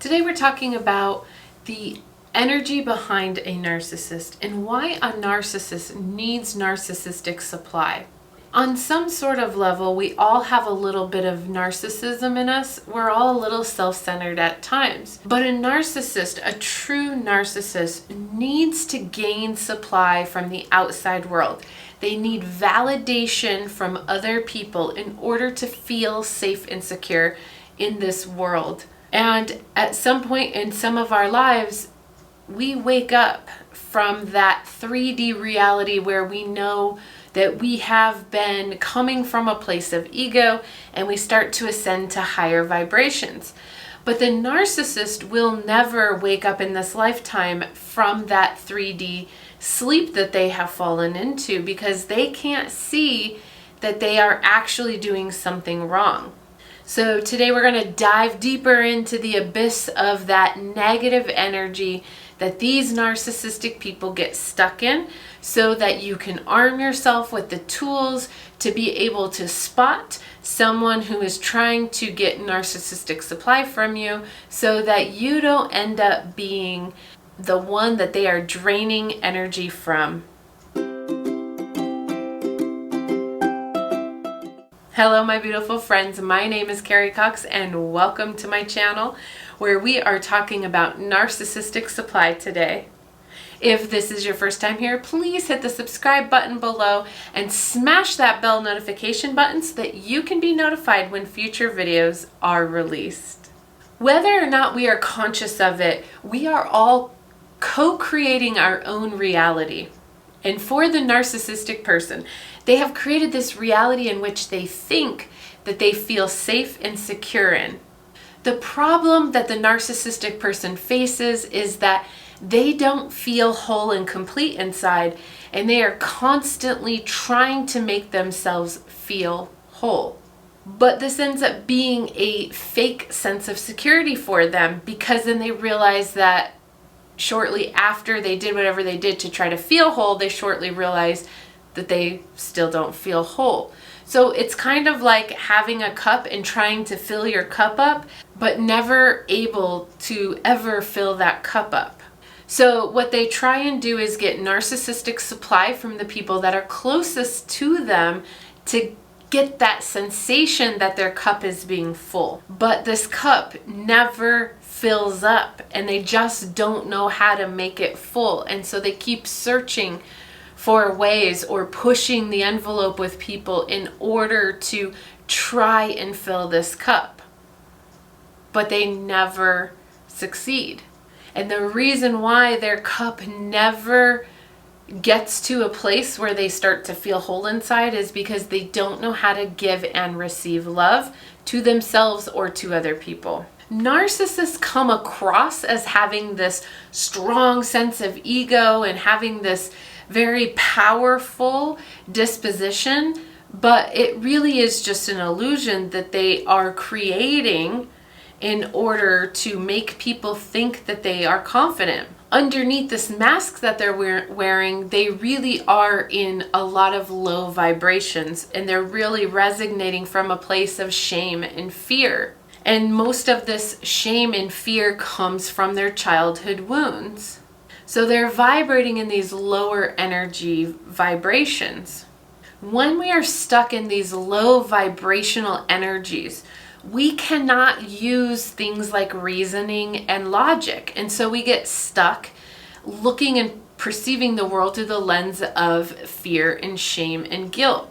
Today we're talking about the energy behind a narcissist and why a narcissist needs narcissistic supply. On some sort of level, we all have a little bit of narcissism in us. We're all a little self-centered at times. But a narcissist, a true narcissist, needs to gain supply from the outside world. They need validation from other people in order to feel safe and secure in this world. And at some point in some of our lives, we wake up from that 3D reality where we know that we have been coming from a place of ego and we start to ascend to higher vibrations. But the narcissist will never wake up in this lifetime from that 3D sleep that they have fallen into because they can't see that they are actually doing something wrong. So today we're going to dive deeper into the abyss of that negative energy that these narcissistic people get stuck in so that you can arm yourself with the tools to be able to spot someone who is trying to get narcissistic supply from you so that you don't end up being the one that they are draining energy from. Hello, my beautiful friends. My name is Carrie Cox, and welcome to my channel where we are talking about narcissistic supply today. If this is your first time here, please hit the subscribe button below and smash that bell notification button so that you can be notified when future videos are released. Whether or not we are conscious of it, we are all co-creating our own reality. And for the narcissistic person, they have created this reality in which they think that they feel safe and secure in. The problem that the narcissistic person faces is that they don't feel whole and complete inside, and they are constantly trying to make themselves feel whole. But this ends up being a fake sense of security for them, because then they realize that shortly after they did whatever they did to try to feel whole, they shortly realize that they still don't feel whole. So it's kind of like having a cup and trying to fill your cup up, but never able to ever fill that cup up. So what they try and do is get narcissistic supply from the people that are closest to them to get that sensation that their cup is being full. But this cup never fills up, and they just don't know how to make it full. And so they keep searching for ways or pushing the envelope with people in order to try and fill this cup. But they never succeed. And the reason why their cup never gets to a place where they start to feel whole inside is because they don't know how to give and receive love to themselves or to other people. Narcissists come across as having this strong sense of ego and having this very powerful disposition, but it really is just an illusion that they are creating in order to make people think that they are confident. Underneath this mask that they're wearing, they really are in a lot of low vibrations, and they're really resonating from a place of shame and fear. And most of this shame and fear comes from their childhood wounds. So they're vibrating in these lower energy vibrations. When we are stuck in these low vibrational energies, we cannot use things like reasoning and logic. And so we get stuck looking and perceiving the world through the lens of fear and shame and guilt.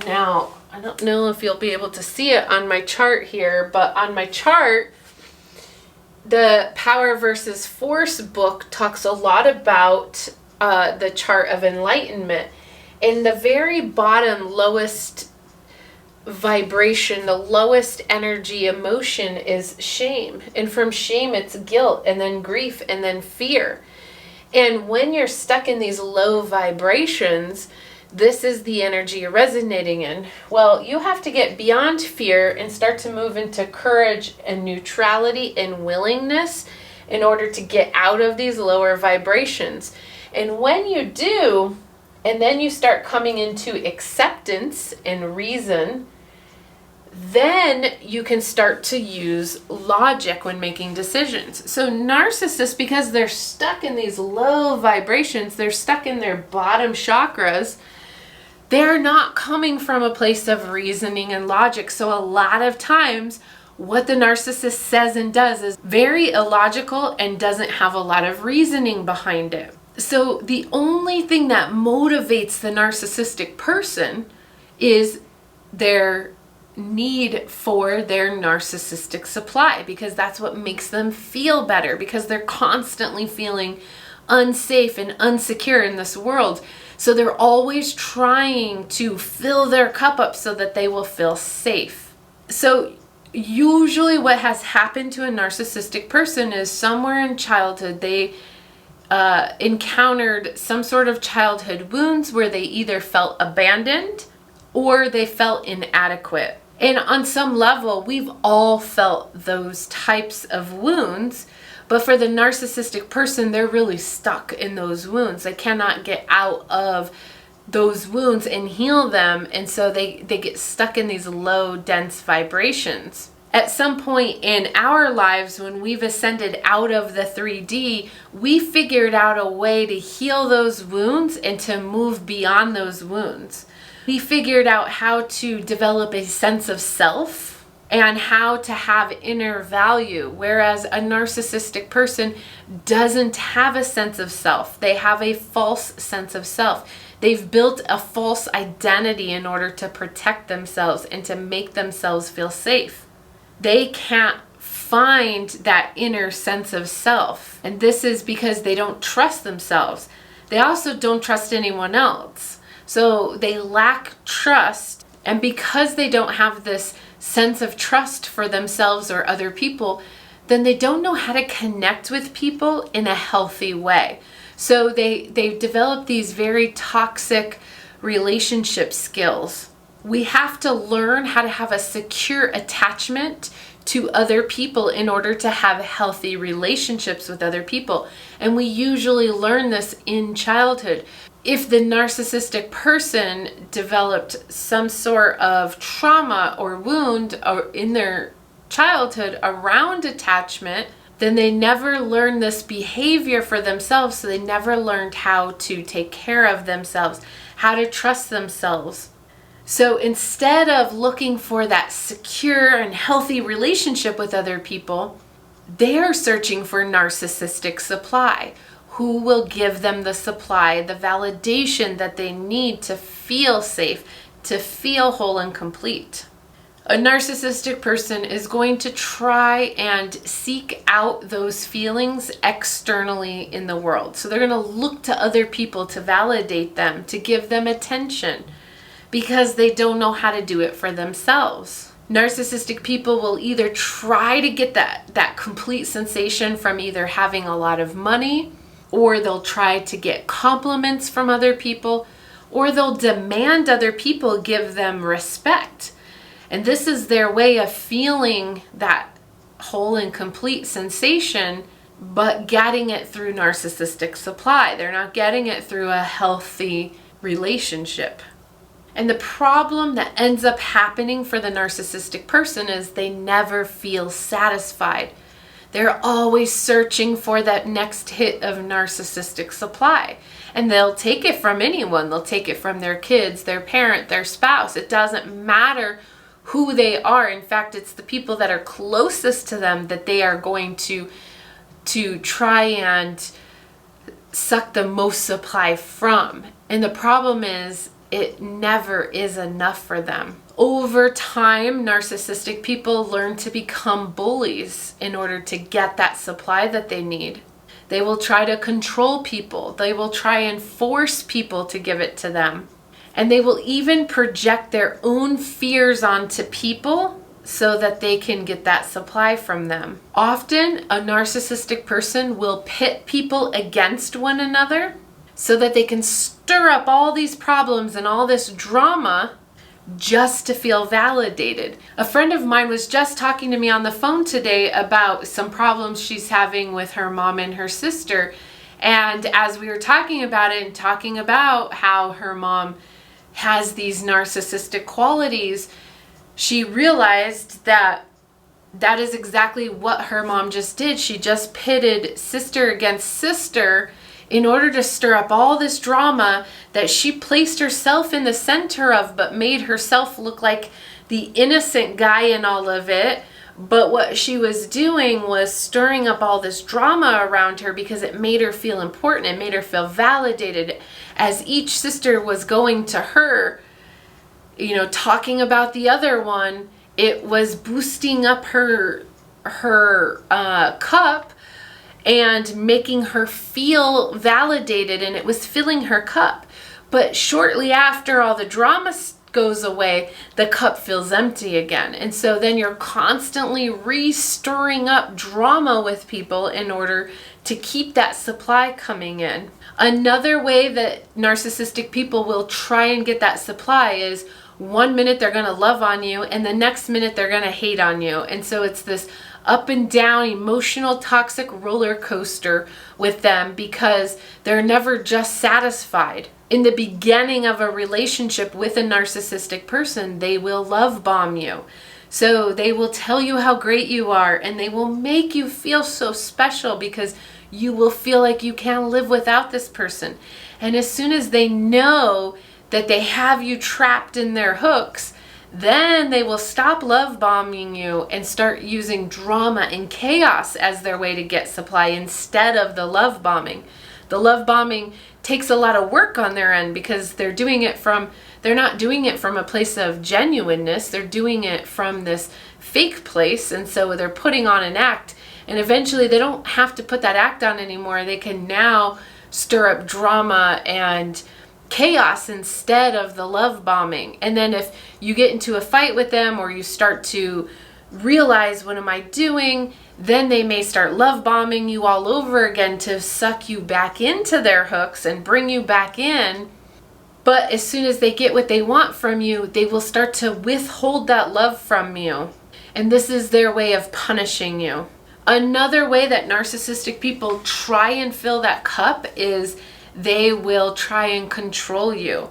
Now, I don't know if you'll be able to see it on my chart here, but on my chart, the Power versus Force book talks a lot about the chart of enlightenment. In the very bottom, lowest vibration, the lowest energy emotion is shame. And from shame, it's guilt, and then grief, and then fear. And when you're stuck in these low vibrations, this is the energy you're resonating in. Well, you have to get beyond fear and start to move into courage and neutrality and willingness in order to get out of these lower vibrations. And when you do, and then you start coming into acceptance and reason, then you can start to use logic when making decisions. So narcissists, because they're stuck in these low vibrations, they're stuck in their bottom chakras, they're not coming from a place of reasoning and logic. So a lot of times what the narcissist says and does is very illogical and doesn't have a lot of reasoning behind it. So the only thing that motivates the narcissistic person is their need for their narcissistic supply, because that's what makes them feel better, because they're constantly feeling unsafe and insecure in this world. So they're always trying to fill their cup up so that they will feel safe. So usually what has happened to a narcissistic person is somewhere in childhood they encountered some sort of childhood wounds where they either felt abandoned or they felt inadequate. And on some level, we've all felt those types of wounds. But for the narcissistic person, they're really stuck in those wounds. They cannot get out of those wounds and heal them. And so they get stuck in these low, dense vibrations. At some point in our lives, when we've ascended out of the 3D, we figured out a way to heal those wounds and to move beyond those wounds. We figured out how to develop a sense of self and how to have inner value, whereas a narcissistic person doesn't have a sense of self. They have a false sense of self. They've built a false identity in order to protect themselves and to make themselves feel safe. They can't find that inner sense of self. And this is because they don't trust themselves. They also don't trust anyone else. So they lack trust. And because they don't have this sense of trust for themselves or other people, then they don't know how to connect with people in a healthy way. So they've developed these very toxic relationship skills. We have to learn how to have a secure attachment to other people in order to have healthy relationships with other people. And we usually learn this in childhood. If the narcissistic person developed some sort of trauma or wound or in their childhood around attachment, then they never learned this behavior for themselves. So they never learned how to take care of themselves, how to trust themselves. So instead of looking for that secure and healthy relationship with other people, they're searching for narcissistic supply. Who will give them the supply, the validation that they need to feel safe, to feel whole and complete. A narcissistic person is going to try and seek out those feelings externally in the world. So they're going to look to other people to validate them, to give them attention, because they don't know how to do it for themselves. Narcissistic people will either try to get that complete sensation from either having a lot of money, or they'll try to get compliments from other people, or they'll demand other people give them respect. And this is their way of feeling that whole and complete sensation, but getting it through narcissistic supply. They're not getting it through a healthy relationship. And the problem that ends up happening for the narcissistic person is they never feel satisfied. They're always searching for that next hit of narcissistic supply. And they'll take it from anyone. They'll take it from their kids, their parent, their spouse. It doesn't matter who they are. In fact, it's the people that are closest to them that they are going to try and suck the most supply from. And the problem is, it never is enough for them. Over time, narcissistic people learn to become bullies in order to get that supply that they need. They will try to control people. They will try and force people to give it to them. And they will even project their own fears onto people so that they can get that supply from them. Often, a narcissistic person will pit people against one another so that they can stir up all these problems and all this drama just to feel validated. A friend of mine was just talking to me on the phone today about some problems she's having with her mom and her sister. And as we were talking about it and talking about how her mom has these narcissistic qualities, she realized that that is exactly what her mom just did. She just pitted sister against sister in order to stir up all this drama that she placed herself in the center of, but made herself look like the innocent guy in all of it. But what she was doing was stirring up all this drama around her because it made her feel important. It made her feel validated. As each sister was going to her, talking about the other one, it was boosting up her cup and making her feel validated, and it was filling her cup. But shortly after all the drama goes away, the cup feels empty again. And so then you're constantly re-stirring up drama with people in order to keep that supply coming in. Another way that narcissistic people will try and get that supply is one minute they're going to love on you and the next minute they're going to hate on you. And so it's this up and down emotional toxic roller coaster with them because they're never just satisfied. In the beginning of a relationship with a narcissistic person, they will love bomb you. So they will tell you how great you are, and they will make you feel so special because you will feel like you can't live without this person. And as soon as they know that they have you trapped in their hooks, then they will stop love bombing you and start using drama and chaos as their way to get supply instead of the love bombing. The love bombing takes a lot of work on their end because they're not doing it from a place of genuineness. They're doing it from this fake place, and so they're putting on an act, and eventually they don't have to put that act on anymore. They can now stir up drama and chaos instead of the love bombing. And then if you get into a fight with them or you start to realize, what am I doing? Then they may start love bombing you all over again to suck you back into their hooks and bring you back in. But as soon as they get what they want from you, they will start to withhold that love from you. And this is their way of punishing you. Another way that narcissistic people try and fill that cup is they will try and control you.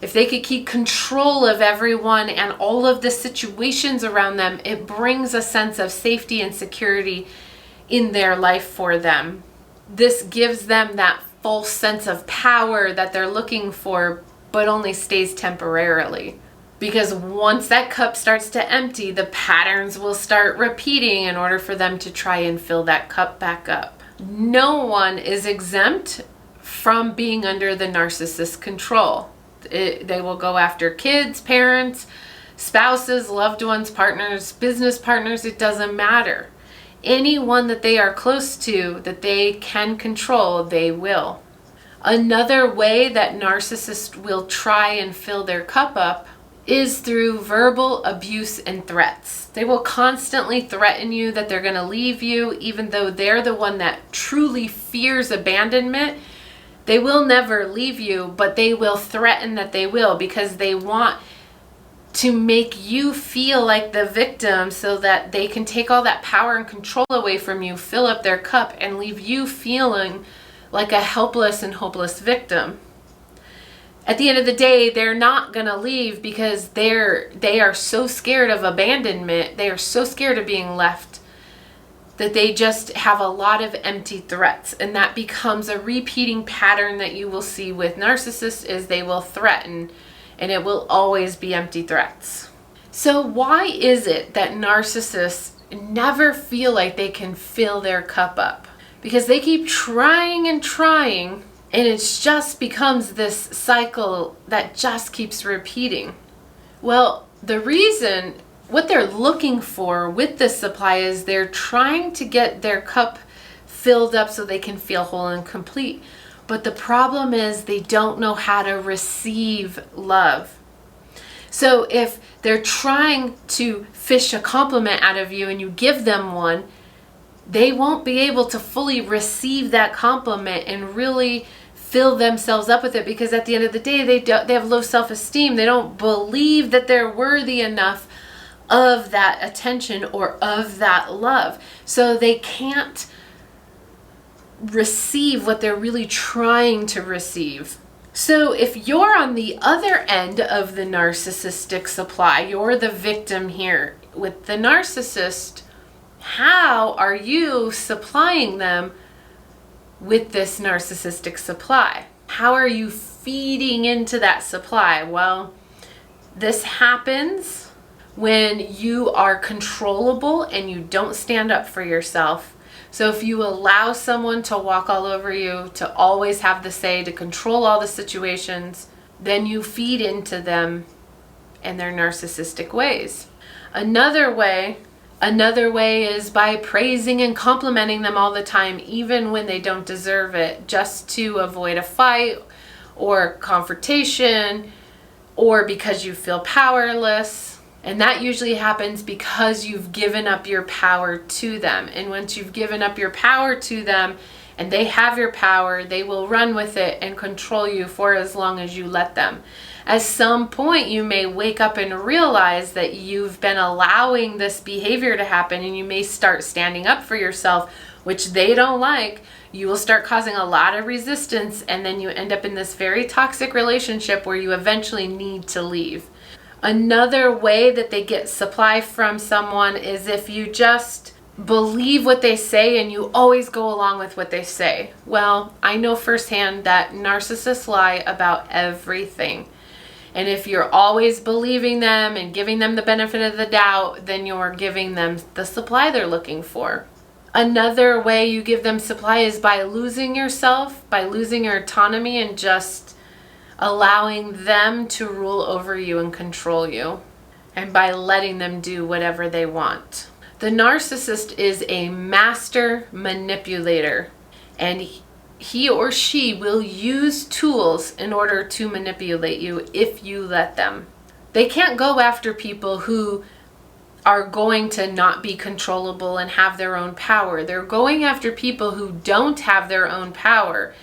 If they could keep control of everyone and all of the situations around them, it brings a sense of safety and security in their life for them. This gives them that false sense of power that they're looking for, but only stays temporarily. Because once that cup starts to empty, the patterns will start repeating in order for them to try and fill that cup back up. No one is exempt from being under the narcissist's control. They will go after kids, parents, spouses, loved ones, partners, business partners. It doesn't matter. Anyone that they are close to, that they can control, they will. Another way that narcissists will try and fill their cup up is through verbal abuse and threats. They will constantly threaten you that they're going to leave you, even though they're the one that truly fears abandonment. They will never leave you, but they will threaten that they will because they want to make you feel like the victim so that they can take all that power and control away from you, fill up their cup, and leave you feeling like a helpless and hopeless victim. At the end of the day, they're not going to leave because they are so scared of abandonment. They are so scared of being left that they just have a lot of empty threats. And that becomes a repeating pattern that you will see with narcissists is they will threaten, and it will always be empty threats. So why is it that narcissists never feel like they can fill their cup up? Because they keep trying and trying, and it just becomes this cycle that just keeps repeating. Well, the reason, what they're looking for with this supply is they're trying to get their cup filled up so they can feel whole and complete. But the problem is they don't know how to receive love. So if they're trying to fish a compliment out of you and you give them one, they won't be able to fully receive that compliment and really fill themselves up with it, because at the end of the day they have low self-esteem. They don't believe that they're worthy enough of that attention or of that love. So they can't receive what they're really trying to receive. So if you're on the other end of the narcissistic supply, you're the victim here with the narcissist, how are you supplying them with this narcissistic supply? How are you feeding into that supply? Well, this happens when you are controllable and you don't stand up for yourself. So if you allow someone to walk all over you, to always have the say, to control all the situations, then you feed into them and their narcissistic ways. Another way is by praising and complimenting them all the time, even when they don't deserve it, just to avoid a fight or confrontation, or because you feel powerless. And that usually happens because you've given up your power to them. And once you've given up your power to them and they have your power, they will run with it and control you for as long as you let them. At some point, you may wake up and realize that you've been allowing this behavior to happen, and you may start standing up for yourself, which they don't like. You will start causing a lot of resistance, and then you end up in this very toxic relationship where you eventually need to leave. Another way that they get supply from someone is if you just believe what they say and you always go along with what they say. Well, I know firsthand that narcissists lie about everything. And if you're always believing them and giving them the benefit of the doubt, then you're giving them the supply they're looking for. Another way you give them supply is by losing yourself, by losing your autonomy and just allowing them to rule over you and control you, and by letting them do whatever they want. The narcissist is a master manipulator, and he or she will use tools in order to manipulate you if you let them. They can't go after people who are going to not be controllable and have their own power. They're going after people who don't have their own power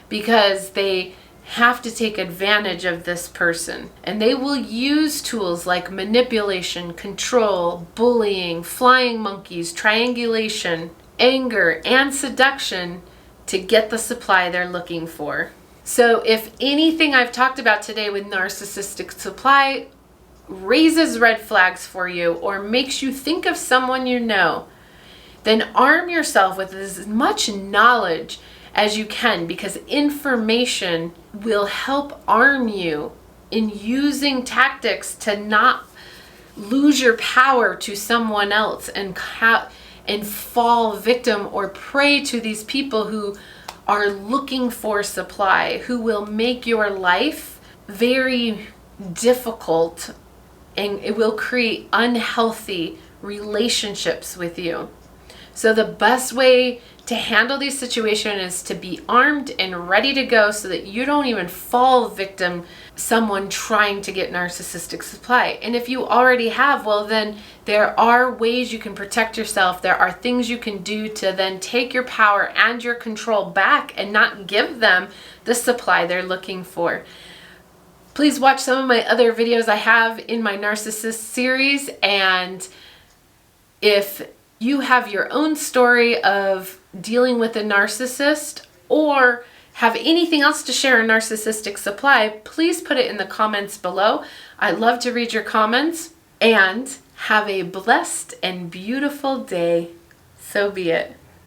because they have to take advantage of this person. And they will use tools like manipulation, control, bullying, flying monkeys, triangulation, anger, and seduction to get the supply they're looking for. So if anything I've talked about today with narcissistic supply raises red flags for you or makes you think of someone you know, then arm yourself with as much knowledge as you can, because information will help arm you in using tactics to not lose your power to someone else and fall victim or prey to these people who are looking for supply, who will make your life very difficult, and it will create unhealthy relationships with you. So the best way to handle these situations is to be armed and ready to go so that you don't even fall victim someone trying to get narcissistic supply. And if you already have, well, then there are ways you can protect yourself. There are things you can do to then take your power and your control back and not give them the supply they're looking for. Please watch some of my other videos I have in my Narcissist series, and if you have your own story of dealing with a narcissist or have anything else to share on narcissistic supply, please put it in the comments below. I'd love to read your comments, and have a blessed and beautiful day. So be it.